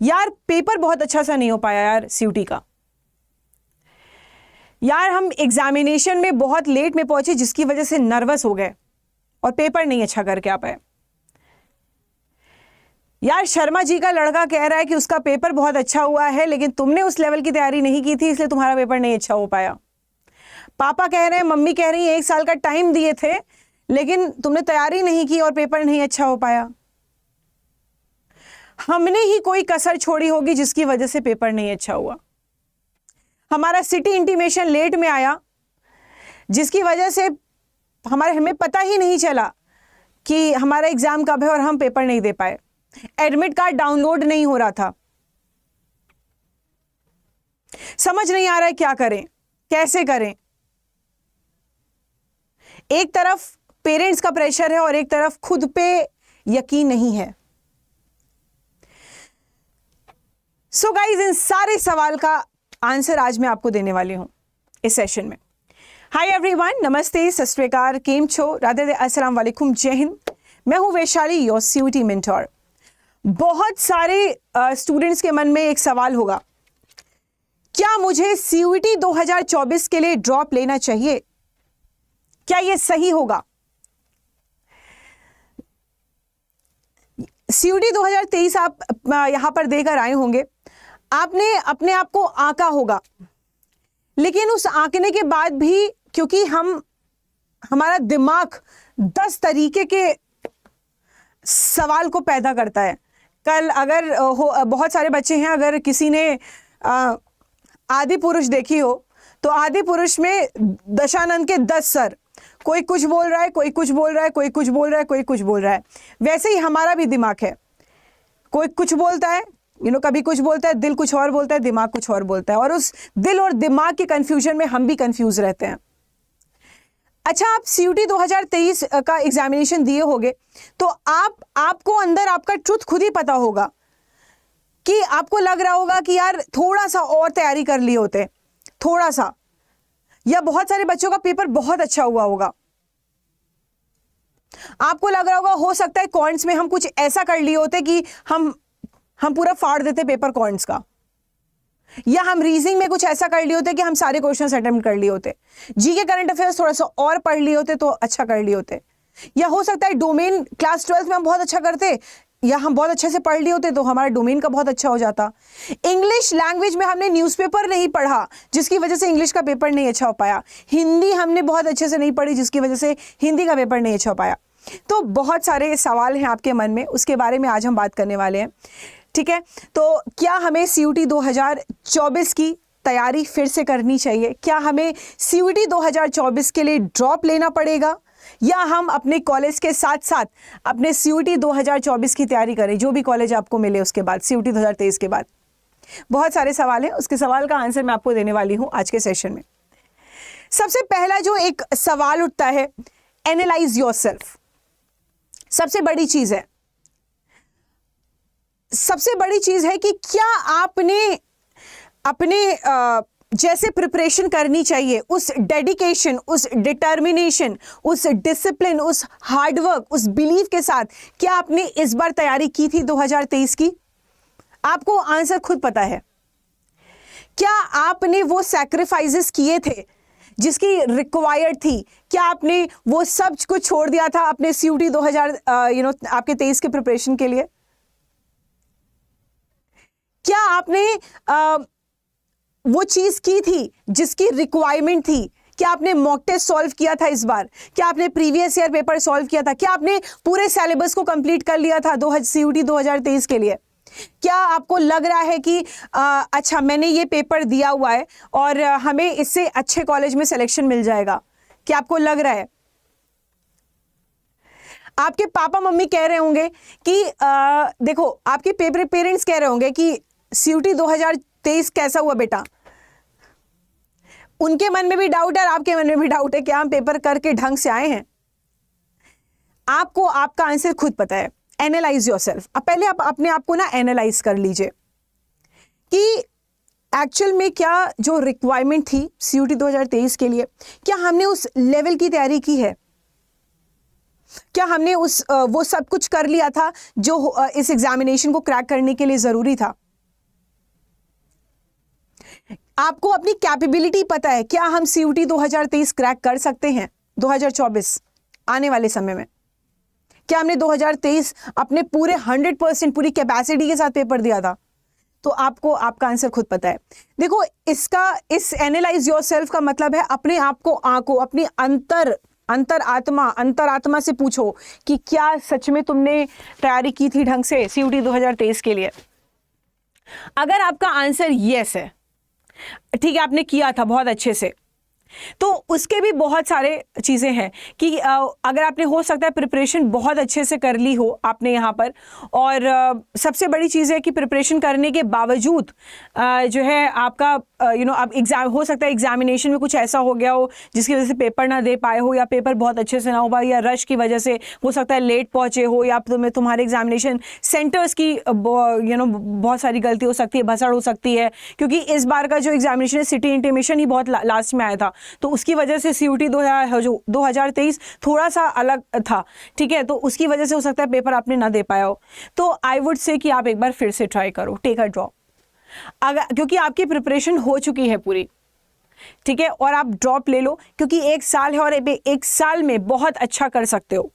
यार पेपर बहुत अच्छा सा नहीं हो पाया यार सीयूटी का। यार हम एग्जामिनेशन में बहुत लेट में पहुंचे जिसकी वजह से नर्वस हो गए और पेपर नहीं अच्छा करके आ पाए। यार शर्मा जी का लड़का कह रहा है कि उसका पेपर बहुत अच्छा हुआ है, लेकिन तुमने उस लेवल की तैयारी नहीं की थी इसलिए तुम्हारा पेपर नहीं अच्छा हो पाया। पापा कह रहे हैं, मम्मी कह रही है 1 साल का टाइम दिए थे लेकिन तुमने तैयारी नहीं की और पेपर नहीं अच्छा हो पाया। हमने ही कोई कसर छोड़ी होगी जिसकी वजह से पेपर नहीं अच्छा हुआ। हमारा सिटी इंटीमेशन लेट में आया जिसकी वजह से हमें पता ही नहीं चला कि हमारा एग्जाम कब है और हम पेपर नहीं दे पाए। एडमिट कार्ड डाउनलोड नहीं हो रहा था। समझ नहीं आ रहा है क्या करें, कैसे करें। एक तरफ पेरेंट्स का प्रेशर है और एक तरफ खुद पे यकीन नहीं है। सो गाइज, इन सारे सवाल का आंसर आज मैं आपको देने वाली हूं इस सेशन में। हाय एवरीवन, नमस्ते, सत श्री अकाल, केम छो, राधे, अस्सलाम वालेकुम, जय हिंद। मैं हूं वैशाली, योर सीयूटी मेंटोर। बहुत सारे स्टूडेंट्स के मन में एक सवाल होगा, क्या मुझे सीयूटी 2024 के लिए ड्रॉप लेना चाहिए? क्या यह सही होगा? सीयूटी 2023 आप यहां पर देकर आए होंगे। आपने अपने आप को आंका होगा, लेकिन उस आंकने के बाद भी क्योंकि हमारा दिमाग 10 तरीके के सवाल को पैदा करता है। कल अगर बहुत सारे बच्चे हैं, अगर किसी ने आदि पुरुष देखी हो तो आदि पुरुष में दशानंद के 10 सर, कोई कुछ बोल रहा है, कोई कुछ बोल रहा है, कोई कुछ बोल रहा है, कोई कुछ बोल रहा है। वैसे ही हमारा भी दिमाग है, कोई कुछ बोलता है, कभी कुछ बोलता है, दिल कुछ और बोलता है, दिमाग कुछ और बोलता है, और उस दिल और दिमाग के कंफ्यूजन में हम भी कंफ्यूज रहते हैं। अच्छा, आप सीयूटी 2023 का एग्जामिनेशन दिए होंगे तो आपको अंदर आपका ट्रुथ खुद ही पता होगा कि आपको लग रहा होगा कि यार थोड़ा सा और तैयारी कर लिए होते, थोड़ा सा, या बहुत सारे बच्चों का पेपर बहुत अच्छा हुआ होगा। आपको लग रहा होगा हो सकता है कॉइंट्स में हम कुछ ऐसा कर लिए होते कि हम पूरा फाड़ देते पेपर कॉइंट्स का, या हम रीजनिंग में कुछ ऐसा कर लिए होते कि हम सारे क्वेश्चंस अटेम्प्ट कर लिए होते, जीके करंट अफेयर्स थोड़ा सा और पढ़ लिए होते तो अच्छा कर लिए होते, या हो सकता है डोमेन क्लास 12 में हम बहुत अच्छा करते, या हम बहुत अच्छे से पढ़ लिए होते तो हमारा डोमेन का बहुत अच्छा हो जाता। इंग्लिश लैंग्वेज में हमने न्यूज़पेपर नहीं पढ़ा जिसकी वजह से इंग्लिश का पेपर नहीं अच्छा हो पाया। हिंदी हमने बहुत अच्छे से नहीं पढ़ी जिसकी वजह से हिंदी का पेपर नहीं अच्छा हो पाया। तो बहुत सारे सवाल हैं आपके मन में, उसके बारे में आज हम बात करने वाले हैं। ठीक है, तो क्या हमें सीयूटी 2024 की तैयारी फिर से करनी चाहिए? क्या हमें सीयूटी 2024 के लिए ड्रॉप लेना पड़ेगा, या हम अपने कॉलेज के साथ साथ अपने सीयूटी 2024 की तैयारी करें, जो भी कॉलेज आपको मिले उसके बाद, सीयूटी 2023 के बाद? बहुत सारे सवाल हैं, उसके सवाल का आंसर मैं आपको देने वाली हूं आज के सेशन में। सबसे पहला जो एक सवाल उठता है, एनालाइज योरसेल्फ। सबसे बड़ी चीज है कि क्या आपने अपने जैसे प्रिपरेशन करनी चाहिए, उस डेडिकेशन, उस डिटर्मिनेशन, उस डिसिप्लिन, उस हार्डवर्क, उस बिलीव के साथ क्या आपने इस बार तैयारी की थी 2023 की? आपको आंसर खुद पता है। क्या आपने वो सैक्रिफाइसेस किए थे जिसकी रिक्वायर्ड थी? क्या आपने वो सब कुछ छोड़ दिया था अपने सीयूटी आपके 23 के प्रिपरेशन के लिए? क्या आपने वो चीज की थी जिसकी रिक्वायरमेंट थी? क्या आपने मॉक टेस्ट सॉल्व किया था इस बार? क्या आपने प्रीवियस ईयर पेपर सॉल्व किया था? क्या आपने पूरे सिलेबस को कंप्लीट कर लिया था सीयूटी 2023 के लिए? क्या आपको लग रहा है कि अच्छा मैंने ये पेपर दिया हुआ है और हमें इससे अच्छे कॉलेज में सिलेक्शन मिल जाएगा? क्या आपको लग रहा है? आपके पापा मम्मी कह रहे होंगे कि देखो, आपके पेरेंट्स कह रहे होंगे कि सीयूटी 2023 कैसा हुआ बेटा? उनके मन में भी डाउट है और आपके मन में भी डाउट है, क्या हम पेपर करके ढंग से आए हैं? आपको आपका आंसर खुद पता है। Analyse yourself. अब पहले आप अपने आप को ना एनालाइज कर लीजिए कि एक्चुअल में क्या जो रिक्वायरमेंट थी सीयूटी 2023 के लिए, क्या हमने उस लेवल की तैयारी की है? क्या हमने वो सब कुछ कर लिया था जो इस एग्जामिनेशन को क्रैक करने के लिए जरूरी था? आपको अपनी कैपेबिलिटी पता है, क्या हम CUT 2023 क्रैक कर सकते हैं 2024 आने वाले समय में? क्या हमने 2023 अपने पूरे 100% पूरी कैपेसिटी के साथ पेपर दिया था? तो आपको आपका आंसर खुद पता है। देखो, इस एनालाइज योरसेल्फ का मतलब है अपने आप को आंको, अपनी अंतरात्मा से पूछो कि क्या सच में तुमने तैयारी की थी ढंग से CUT 2023 के लिए। अगर आपका आंसर यस है, ठीक है, आपने किया था बहुत अच्छे से, तो उसके भी बहुत सारे चीज़ें हैं कि अगर आपने हो सकता है प्रिपरेशन बहुत अच्छे से कर ली हो आपने यहाँ पर, और सबसे बड़ी चीज़ है कि प्रिपरेशन करने के बावजूद जो है आपका अब एग्ज़ाम हो सकता है, एग्जामिनेशन में कुछ ऐसा हो गया हो जिसकी वजह से पेपर ना दे पाए हो, या पेपर बहुत अच्छे से ना हो पाए, या रश की वजह से हो सकता है लेट पहुँचे हो, या तुम्हारे एग्जामिनेशन सेंटर्स की बहुत सारी गलती हो सकती है, भसड़ हो सकती है, क्योंकि इस बार का जो एग्जामिनेशन है सिटी इंटीमेशन ही बहुत लास्ट में आया था, तो उसकी वजह से CUT 2023 थोड़ा सा अलग था, ठीक है, तो उसकी वजह से हो सकता है पेपर आपने ना दे पाया हो। तो आई वुड से कि आप एक बार फिर से ट्राई करो, टेक अ ड्रॉप, अगर क्योंकि आपकी प्रिपरेशन हो चुकी है पूरी, ठीक है, और आप ड्रॉप ले लो, क्योंकि 1 साल है और 1 साल में बहुत अच्छा कर सकते हो।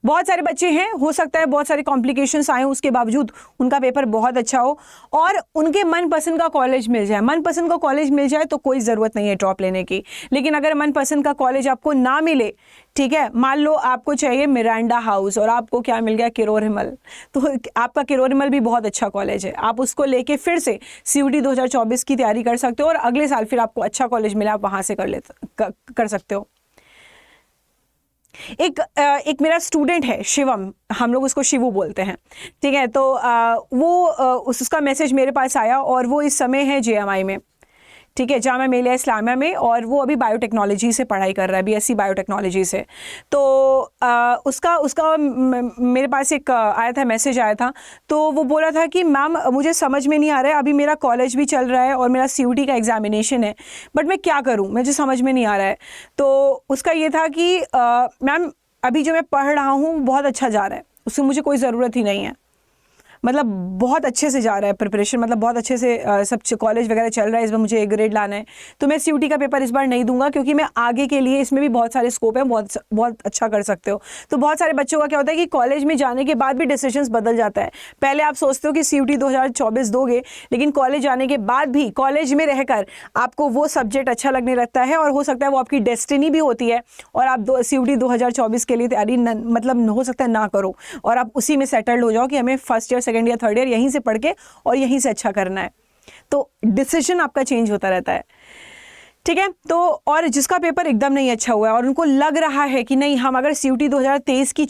बहुत सारे बच्चे हैं, हो सकता है बहुत सारे कॉम्प्लिकेशंस आए, उसके बावजूद उनका पेपर बहुत अच्छा हो और उनके मनपसंद का कॉलेज मिल जाए। मनपसंद का कॉलेज मिल जाए तो कोई ज़रूरत नहीं है ड्रॉप लेने की, लेकिन अगर मनपसंद का कॉलेज आपको ना मिले, ठीक है, मान लो आपको चाहिए मिरांडा हाउस और आपको क्या मिल गया, किरोड़ हिमल, तो आपका किरोड़ हिमल भी बहुत अच्छा कॉलेज है, आप उसको लेके फिर से CUT 2024 की तैयारी कर सकते हो और अगले साल फिर आपको अच्छा कॉलेज मिला, आप वहाँ से कर सकते हो। एक मेरा स्टूडेंट है शिवम, हम लोग उसको शिवू बोलते हैं, ठीक है, तो उसका मैसेज मेरे पास आया और वो इस समय है JMI में, ठीक है, जामिया मिलिया इस्लामिया में, और वो अभी बायोटेक्नोलॉजी से पढ़ाई कर रहा है, BSc बायोटेक्नोलॉजी से। तो उसका मेरे पास एक आया था, मैसेज आया था, तो वो बोला था कि मैम मुझे समझ में नहीं आ रहा है, अभी मेरा कॉलेज भी चल रहा है और मेरा CUT का एग्जामिनेशन है, बट मैं क्या करूं, मुझे समझ में नहीं आ रहा है। तो उसका ये था कि मैम अभी जो मैं पढ़ रहा हूँ बहुत अच्छा जा रहा है, उससे मुझे कोई ज़रूरत ही नहीं है, मतलब बहुत अच्छे से जा रहा है प्रिपरेशन, मतलब बहुत अच्छे से सब कॉलेज वगैरह चल रहा है, इस बार मुझे A ग्रेड लाना है, तो मैं CUT का पेपर इस बार नहीं दूंगा, क्योंकि मैं आगे के लिए इसमें भी बहुत सारे स्कोप है, बहुत अच्छा कर सकते हो। तो बहुत सारे बच्चों का क्या होता है कि कॉलेज में जाने के बाद भी डिसीजंस बदल जाता है। पहले आप सोचते हो कि CUT 2024 दोगे, लेकिन कॉलेज जाने के बाद भी कॉलेज में रहकर आपको वो सब्जेक्ट अच्छा लगने लगता है, और हो सकता है वो आपकी डेस्टिनी भी होती है, और आप CUT 2024 के लिए तैयारी मतलब हो सकता है ना करो, और आप उसी में सेटल्ड हो जाओ कि हमें first year, second year, third year यहीं से पढ़ के और यहीं से अच्छा करना है। तो डिसीजन आपका चेंज होता रहता है, ठीक है। तो और जिसका पेपर एकदम नहीं अच्छा हुआ है और उनको लग रहा है कि नहीं, हम अगर CUT 2023 की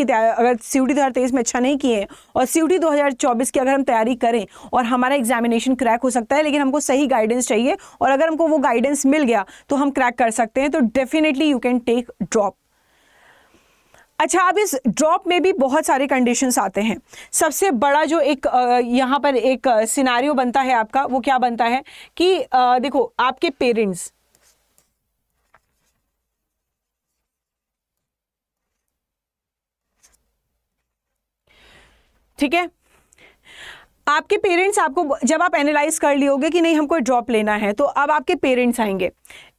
अगर CUT 2023 में अच्छा नहीं किए और CUT 2024 की अगर हम तैयारी करें और हमारा एग्जामिनेशन क्रैक हो सकता है, लेकिन हमको सही गाइडेंस चाहिए, और अगर हमको वो गाइडेंस मिल गया तो हम क्रैक कर सकते हैं, तो definitely you can take drop. अच्छा, अब इस ड्रॉप में भी बहुत सारे कंडीशंस आते हैं। सबसे बड़ा जो एक यहाँ पर एक सिनारियो बनता है आपका, वो क्या बनता है कि देखो आपके पेरेंट्स, ठीक है, आपके पेरेंट्स आपको, जब आप एनालाइज कर लियोगे कि नहीं हमको ड्रॉप लेना है, तो अब आपके पेरेंट्स आएंगे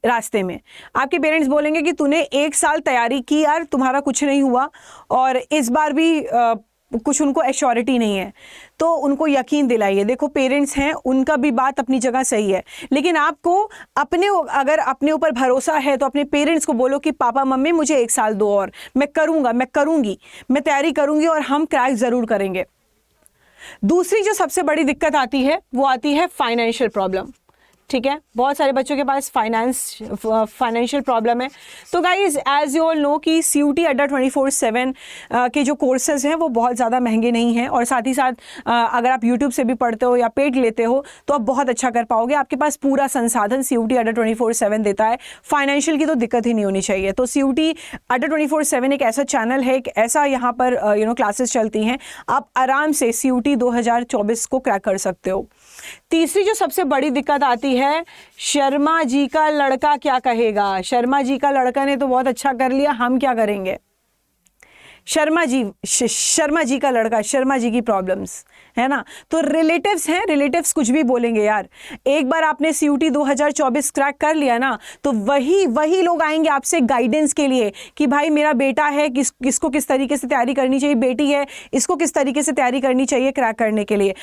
रास्ते में। आपके पेरेंट्स बोलेंगे कि तूने 1 साल तैयारी की यार, तुम्हारा कुछ नहीं हुआ, और इस बार भी कुछ उनको एश्योरिटी नहीं है, तो उनको यकीन दिलाइए। देखो पेरेंट्स हैं, उनका भी बात अपनी जगह सही है, लेकिन आपको अगर अपने ऊपर भरोसा है तो अपने पेरेंट्स को बोलो कि पापा मम्मी मुझे 1 साल दो और मैं करूँगा, मैं करूँगी, मैं तैयारी करूँगी और हम क्रैक ज़रूर करेंगे। दूसरी जो सबसे बड़ी दिक्कत आती है वो आती है फाइनेंशियल प्रॉब्लम, ठीक है। बहुत सारे बच्चों के पास फाइनेंशियल प्रॉब्लम है। तो guys as you all know कि CUT अड्डा 24/7 के जो कोर्सेज हैं वो बहुत ज़्यादा महंगे नहीं हैं, और साथ ही साथ अगर आप YouTube से भी पढ़ते हो या पेड लेते हो तो आप बहुत अच्छा कर पाओगे। आपके पास पूरा संसाधन CUT अड्डा 24/7 देता है, फाइनेंशियल की तो दिक्कत ही नहीं होनी चाहिए। तो CUT अड्डा 24/7 एक ऐसा चैनल है, एक ऐसा यहाँ पर क्लासेस चलती हैं, आप आराम से CUT 2024 को क्रैक कर सकते हो। तीसरी जो सबसे बड़ी दिक्कत आती है, शर्मा जी का लड़का क्या कहेगा। शर्मा जी का लड़का ने तो बहुत अच्छा कर लिया, हम क्या करेंगे, शर्मा जी का लड़का, शर्मा जी की प्रॉब्लम्स है ना। तो रिलेटिव्स हैं, रिलेटिव्स कुछ भी बोलेंगे यार। एक बार आपने CUT 2024 क्रैक कर लिया ना, तो वही लोग आएंगे आपसे गाइडेंस के लिए कि भाई मेरा बेटा है, किसको किस तरीके से तैयारी करनी चाहिए, बेटी है इसको किस तरीके से तैयारी करनी चाहिए क्रैक करने के लिए।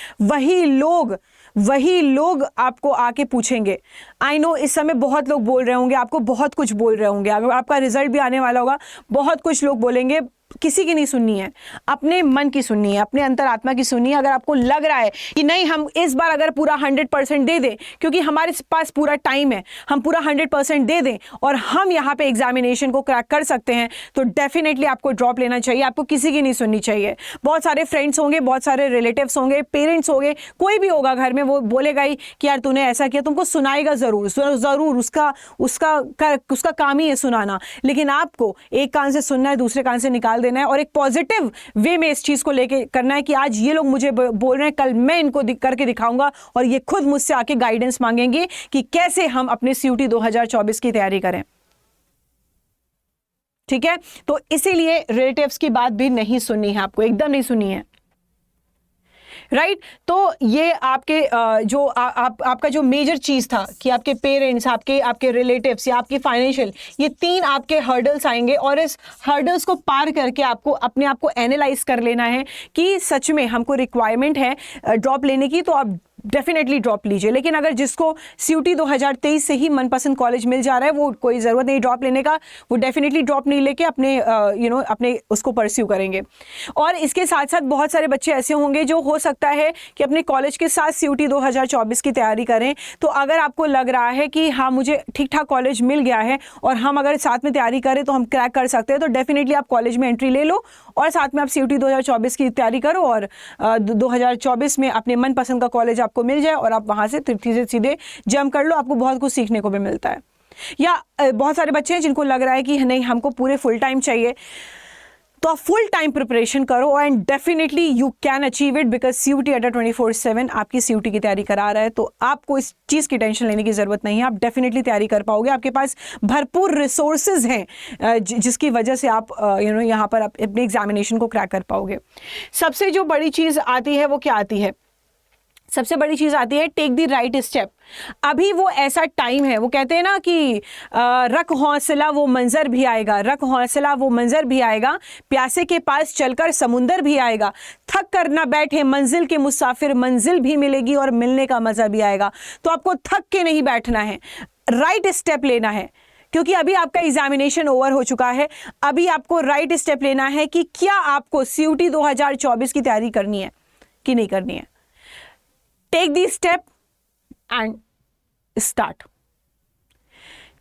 वही लोग आपको आके पूछेंगे। आई नो इस समय बहुत लोग बोल रहे होंगे, आपको बहुत कुछ बोल रहे होंगे, अगर आपका रिजल्ट भी आने वाला होगा, बहुत कुछ लोग बोलेंगे। किसी की नहीं सुननी है, अपने मन की सुननी है, अपने अंतरात्मा की सुननी है। अगर आपको लग रहा है कि नहीं हम इस बार अगर पूरा 100% दे दें, क्योंकि हमारे पास पूरा टाइम है, हम पूरा 100% दे दें और हम यहाँ पे एग्जामिनेशन को क्रैक कर सकते हैं, तो डेफिनेटली आपको ड्रॉप लेना चाहिए। आपको किसी की नहीं सुननी चाहिए। बहुत सारे फ्रेंड्स होंगे, बहुत सारे रिलेटिव्स होंगे, पेरेंट्स होंगे, कोई भी होगा घर में, वो बोलेगा ही कि यार तूने ऐसा किया, तुमको सुनाएगा जरूर, उसका काम ही है सुनाना। लेकिन आपको एक कान से सुनना है, दूसरे कान से निकाल देना है और एक पॉजिटिव वे में इस चीज को लेके करना है कि आज ये लोग मुझे बोल रहे हैं, कल मैं इनको करके दिखाऊंगा और ये खुद मुझसे आके गाइडेंस मांगेंगे कि कैसे हम अपने CUT 2024 की तैयारी करें। ठीक है, तो इसीलिए रिलेटिव्स की बात भी नहीं सुननी है, आपको एकदम नहीं सुननी है। राइट तो ये आपके जो आपका जो मेजर चीज था कि आपके पेरेंट्स, आपके रिलेटिव्स या आपकी फाइनेंशियल, ये 3 आपके हर्डल्स आएंगे और इस हर्डल्स को पार करके आपको अपने आप को एनालाइज कर लेना है कि सच में हमको रिक्वायरमेंट है ड्रॉप लेने की, तो आप डेफिनेटली ड्रॉप लीजिए। लेकिन अगर जिसको CUT 2023 से ही मनपसंद कॉलेज मिल जा रहा है, वो कोई ज़रूरत नहीं ड्रॉप लेने का, वो डेफिनेटली ड्रॉप नहीं लेके अपने अपने उसको परस्यू करेंगे। और इसके साथ साथ बहुत सारे बच्चे ऐसे होंगे जो हो सकता है कि अपने कॉलेज के साथ CUT 2024 की तैयारी करें। तो अगर आपको लग रहा है कि हाँ मुझे ठीक ठाक कॉलेज मिल गया है और हम अगर साथ में तैयारी करें तो हम क्रैक कर सकते हैं, तो डेफिनेटली आप कॉलेज में एंट्री ले लो और साथ में आप CUT 2024 की तैयारी करो और 2024 में अपने मनपसंद का कॉलेज आपको मिल जाए और आप वहां से सीधे जंप कर लो। आपको बहुत कुछ सीखने को भी मिलता है। या बहुत सारे बच्चे हैं जिनको लग रहा है कि नहीं हमको पूरे फुल टाइम चाहिए, तो आप फुल टाइम प्रिपरेशन करो and definitely you can achieve it, because CUT अड्डा 24/7 आपकी CUT की तैयारी करा रहा है। तो आपको इस चीज़ की टेंशन लेने की ज़रूरत नहीं है, आप डेफिनेटली तैयारी कर पाओगे। आपके पास भरपूर रिसोर्सेज हैं जिसकी वजह से आप यहाँ पर अपने एग्जामिनेशन को क्रैक कर पाओगे। सबसे जो बड़ी चीज़ आती है वो क्या आती है? सबसे बड़ी चीज आती है टेक द राइट स्टेप। अभी वो ऐसा टाइम है, वो कहते हैं ना कि रख हौसला वो मंजर भी आएगा, रख हौसला वो मंजर भी आएगा, प्यासे के पास चलकर समुंदर भी आएगा, थक कर ना बैठे मंजिल के मुसाफिर, मंजिल भी मिलेगी और मिलने का मजा भी आएगा। तो आपको थक के नहीं बैठना है, राइट स्टेप लेना है, क्योंकि अभी आपका एग्जामिनेशन ओवर हो चुका है। अभी आपको राइट स्टेप लेना है कि क्या आपको CUT 2024 की तैयारी करनी है कि नहीं करनी है। Take the step and start.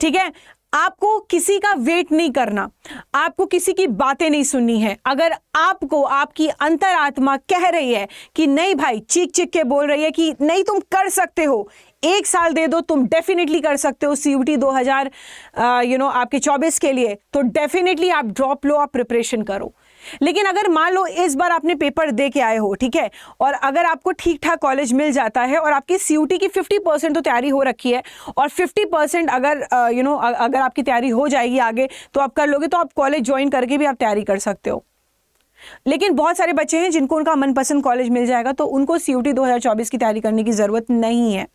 ठीक है, आपको किसी का वेट नहीं करना, आपको किसी की बातें नहीं सुननी है। अगर आपको आपकी अंतरात्मा कह रही है कि नहीं भाई, चीख चीख के बोल रही है कि नहीं तुम कर सकते हो, 1 साल दे दो, तुम डेफिनेटली कर सकते हो CUT 2000 आपके 24 के लिए, तो डेफिनेटली आप ड्रॉप लो, आप प्रिपरेशन करो। लेकिन अगर मान लो इस बार आपने पेपर दे के आए हो, ठीक है, और अगर आपको ठीक ठाक कॉलेज मिल जाता है और आपकी CUT की 50% तो तैयारी हो रखी है और 50% अगर अगर आपकी तैयारी हो जाएगी आगे तो आप कर लोगे, तो आप कॉलेज ज्वाइन करके भी आप तैयारी कर सकते हो। लेकिन बहुत सारे बच्चे हैं जिनको उनका मनपसंद कॉलेज मिल जाएगा, तो उनको CUT 2024 की तैयारी करने की जरूरत नहीं है।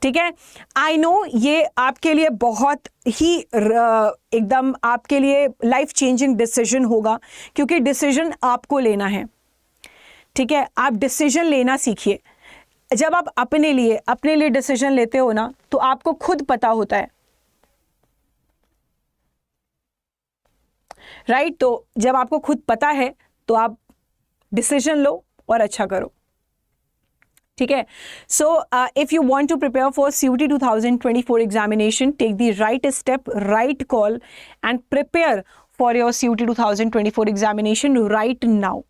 ठीक है, आई नो ये आपके लिए बहुत ही एकदम आपके लिए लाइफ चेंजिंग डिसीजन होगा, क्योंकि डिसीजन आपको लेना है। ठीक है, आप डिसीजन लेना सीखिए। जब आप अपने लिए डिसीजन लेते हो ना, तो आपको खुद पता होता है, राइट? तो जब आपको खुद पता है तो आप डिसीजन लो और अच्छा करो। ठीक है, so if you want to prepare for CUT 2024 examination, take the right step, right call and prepare for your CUT 2024 examination right now.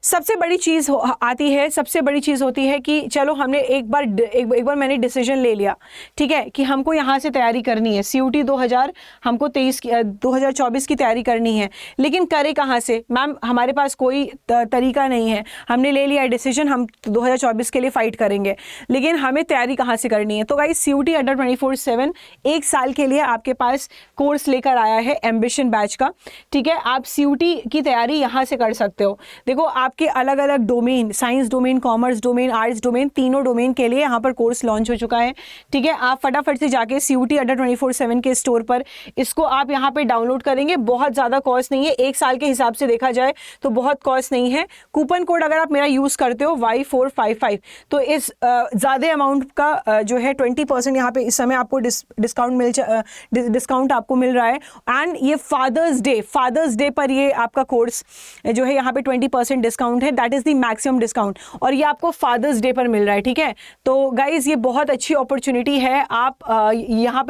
सबसे बड़ी चीज़ आती है, सबसे बड़ी चीज़ होती है कि चलो हमने एक बार मैंने डिसीजन ले लिया, ठीक है, कि हमको यहाँ से तैयारी करनी है, CUT 2000 हमको 2024 की तैयारी करनी है, लेकिन करें कहाँ से मैम, हमारे पास कोई तरीका नहीं है, हमने ले लिया डिसीजन हम 2024 के लिए फ़ाइट करेंगे, लेकिन हमें तैयारी कहाँ से करनी है। तो गाइस CUT अंडर 24/7 एक साल के लिए आपके पास कोर्स लेकर आया है एम्बिशन बैच का, ठीक है। आप CUT की तैयारी यहाँ से कर सकते हो। देखो आपके अलग अलग domain, science domain, commerce domain, arts domain, तीनों डोमेन के लिए यहाँ पर कोर्स लॉन्च हो चुका है, ठीक है। आप फटाफट से जाके CUT अंडर 24/7 के स्टोर पर इसको आप यहाँ पे डाउनलोड करेंगे। बहुत ज़्यादा कॉस्ट नहीं है, एक साल के हिसाब से देखा जाए तो बहुत कॉस्ट नहीं है। कूपन कोड अगर आप मेरा यूज़ करते हो Y455 तो इस ज़्यादा अमाउंट का जो है 20% यहाँ पे इस समय आपको डिस्काउंट आपको मिल रहा है। एंड ये फादर्स डे पर ये आपका कोर्स जो है यहाँ पे 20% डिस्काउंट है, that is the maximum discount, और ये आपको फादर्स डे पर मिल रहा है, ठीक है। तो गाइज ये बहुत अच्छी अपॉर्चुनिटी है, आप यहाँ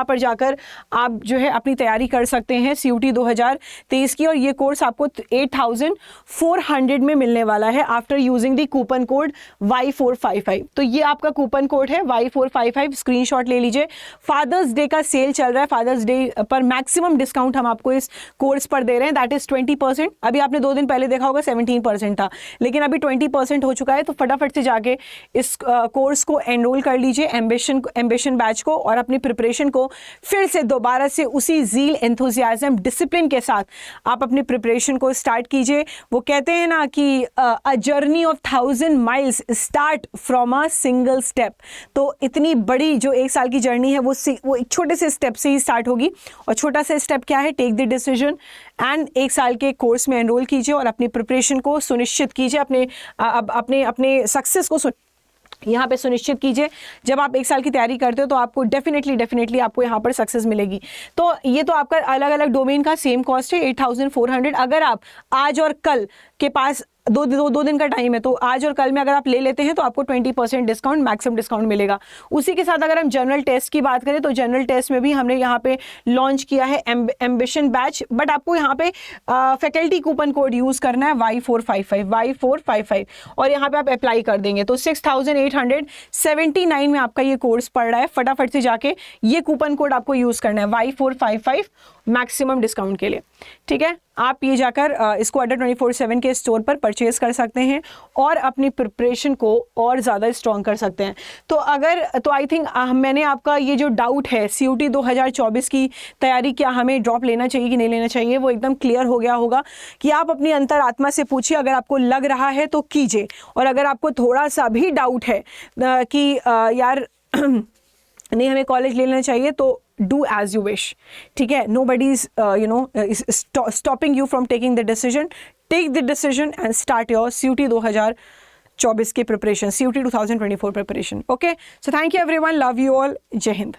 पर जाकर आप जो है अपनी तैयारी कर सकते हैं CUT 2023 की, और ये कोर्स आपको 8400 में मिलने वाला है after using the coupon code Y455। तो ये आपका कूपन कोड है Y455, स्क्रीनशॉट ले लीजिए। फादर्स डे का सेल चल रहा है, फादर्स डे पर मैक्सिमम डिस्काउंट हम आपको इस कोर्स पर दे रहे हैं, दैट इज 20%। अभी आपने 2 दिन पहले देखा होगा 17% था, लेकिन अभी 20% हो चुका है। तो फटाफट से जाके इस कोर्स को एनरोल कर लीजिए, एम्बिशन बैच को, और अपनी प्रिपरेशन को फिर से दोबारा से उसी ज़ील, एंथुसियाज्म, डिसिप्लिन के साथ आप अपनी प्रिपरेशन को स्टार्ट कीजिए। वो कहते हैं ना कि a journey of 1000 miles start from a single step. तो इतनी बड़ी जो एक साल की जर्नी है वो एक छोटे से स्टेप से ही स्टार्ट होगी। और छोटा सा स्टेप क्या है, टेक द डिसीजन एंड एक साल के कोर्स में एनरोल कीजिए और अपनी प्रिपरेशन को सुनिश्चित कीजिए, अपने सक्सेस को यहाँ पे सुनिश्चित कीजिए। जब आप एक साल की तैयारी करते हो तो आपको डेफिनेटली आपको यहाँ पर सक्सेस मिलेगी। तो ये तो आपका अलग अलग डोमेन का सेम कॉस्ट है 8400। अगर आप आज और कल के पास दो दिन का टाइम है, तो आज और कल में अगर आप ले लेते हैं तो आपको 20% डिस्काउंट, मैक्सिमम डिस्काउंट मिलेगा। उसी के साथ अगर हम जनरल टेस्ट की बात करें तो जनरल टेस्ट में भी हमने यहाँ पे लॉन्च किया है एम्बिशन बैच, बट आपको यहाँ पे फैकल्टी कूपन कोड यूज़ करना है Y455 और यहाँ पे आप अप्लाई कर देंगे तो 6879 में आपका ये कोर्स पड़ रहा है। फटाफट से जाके ये कूपन कोड आपको यूज़ करना है Y455 मैक्सिमम डिस्काउंट के लिए, ठीक है। आप ये जाकर इसको अंडर 24/7 के स्टोर पर परचेज कर सकते हैं और अपनी प्रिपरेशन को और ज़्यादा स्ट्रॉन्ग कर सकते हैं। तो आई थिंक मैंने आपका ये जो डाउट है CUT 2024 की तैयारी, क्या हमें ड्रॉप लेना चाहिए कि नहीं लेना चाहिए, वो एकदम क्लियर हो गया होगा कि आप अपनी अंतरात्मा से पूछिए। अगर आपको लग रहा है तो कीजिए, और अगर आपको थोड़ा सा भी डाउट है कि यार नहीं हमें कॉलेज ले लेना चाहिए, तो डू एज यू विश, ठीक है। Nobody is stopping you from taking the decision. Take the decision and start your CUT 2024 की preparation, CUT 2024 preparation. Okay, so thank you everyone, love you all, जय हिंद।